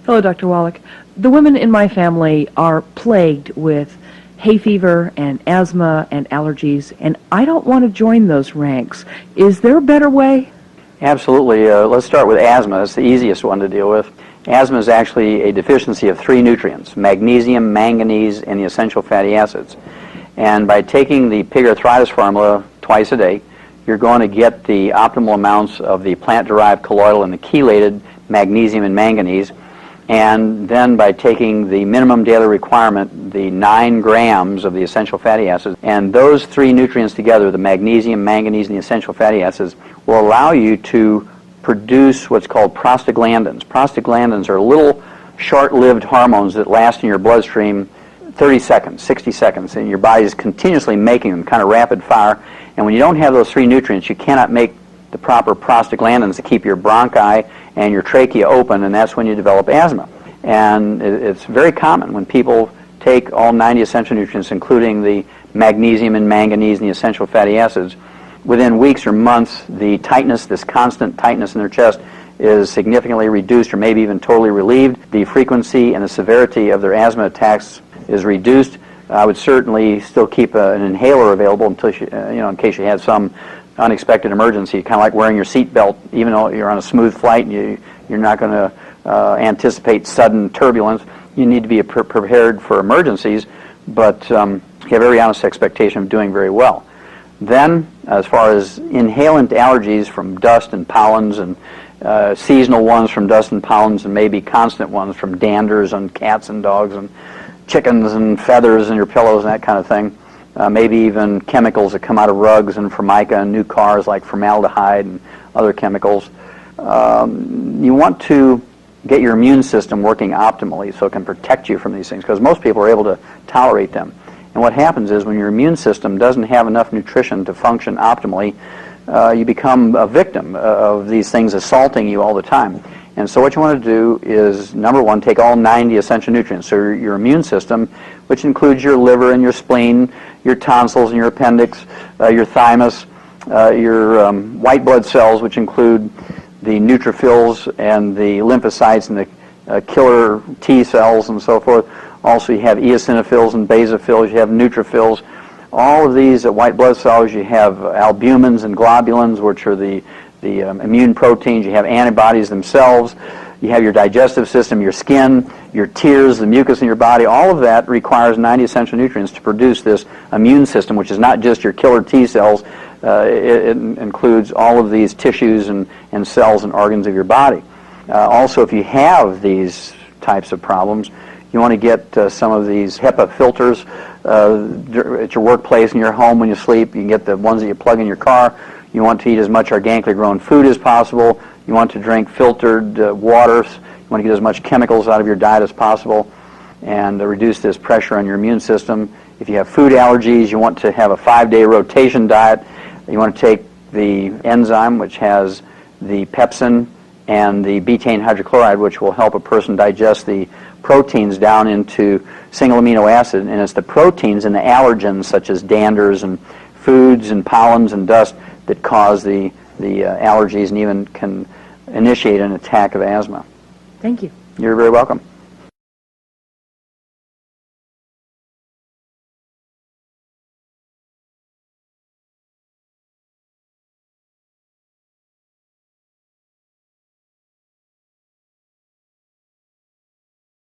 Hello, Dr. Wallach. The women in my family are plagued with hay fever and asthma and allergies, and I don't want to join those ranks. Is there a better way? Absolutely. Let's start with asthma. It's the easiest one to deal with. Asthma is actually a deficiency of 3 nutrients: magnesium, manganese, and the essential fatty acids. And by taking the pig arthritis formula twice a day, you're going to get the optimal amounts of the plant-derived colloidal and the chelated magnesium and manganese. And then by taking the minimum daily requirement, the 9 grams of the essential fatty acids, and those 3 nutrients together, the magnesium, manganese, and the essential fatty acids, will allow you to produce what's called prostaglandins. Prostaglandins are little short-lived hormones that last in your bloodstream 30 seconds, 60 seconds, and your body is continuously making them, kind of rapid fire. And when you don't have those 3 nutrients, you cannot make the proper prostaglandins to keep your bronchi and your trachea open, and that's when you develop asthma. And it's very common when people take all 90 essential nutrients, including the magnesium and manganese and the essential fatty acids. Within weeks or months, the tightness, this constant tightness in their chest, is significantly reduced or maybe even totally relieved. The frequency and the severity of their asthma attacks is reduced. I would certainly still keep an inhaler available until in case you had some unexpected emergency, kind of like wearing your seatbelt. Even though you're on a smooth flight and you're not going to anticipate sudden turbulence, you need to be prepared for emergencies, but you have every honest expectation of doing very well. Then, as far as inhalant allergies from dust and pollens, and seasonal ones from dust and pollens, and maybe constant ones from danders on cats and dogs and chickens and feathers in your pillows and that kind of thing. Maybe even chemicals that come out of rugs and formica and new cars, like formaldehyde and other chemicals. You want to get your immune system working optimally so it can protect you from these things, because most people are able to tolerate them. And what happens is when your immune system doesn't have enough nutrition to function optimally, you become a victim of these things assaulting you all the time. And so what you want to do is, number one, take all 90 essential nutrients. So your immune system, which includes your liver and your spleen, your tonsils and your appendix, your thymus, your white blood cells, which include the neutrophils and the lymphocytes and the killer T cells and so forth. Also, you have eosinophils and basophils. You have neutrophils. All of these white blood cells, you have albumins and globulins, which are the immune proteins. You have antibodies themselves. You have your digestive system, your skin, your tears, the mucus in your body. All of that requires 90 essential nutrients to produce this immune system, which is not just your killer T cells. It includes all of these tissues and cells and organs of your body. Also, if you have these types of problems, you want to get some of these HEPA filters at your workplace, in your home when you sleep. You can get the ones that you plug in your car. You want to eat as much organically grown food as possible. You want to drink filtered waters. You want to get as much chemicals out of your diet as possible and reduce this pressure on your immune system. If you have food allergies, you want to have a 5-day rotation diet. You want to take the enzyme, which has the pepsin and the betaine hydrochloride, which will help a person digest the proteins down into single amino acid. And it's the proteins and the allergens, such as danders and foods and pollens and dust, that cause the allergies and even can initiate an attack of asthma. Thank you. You're very welcome.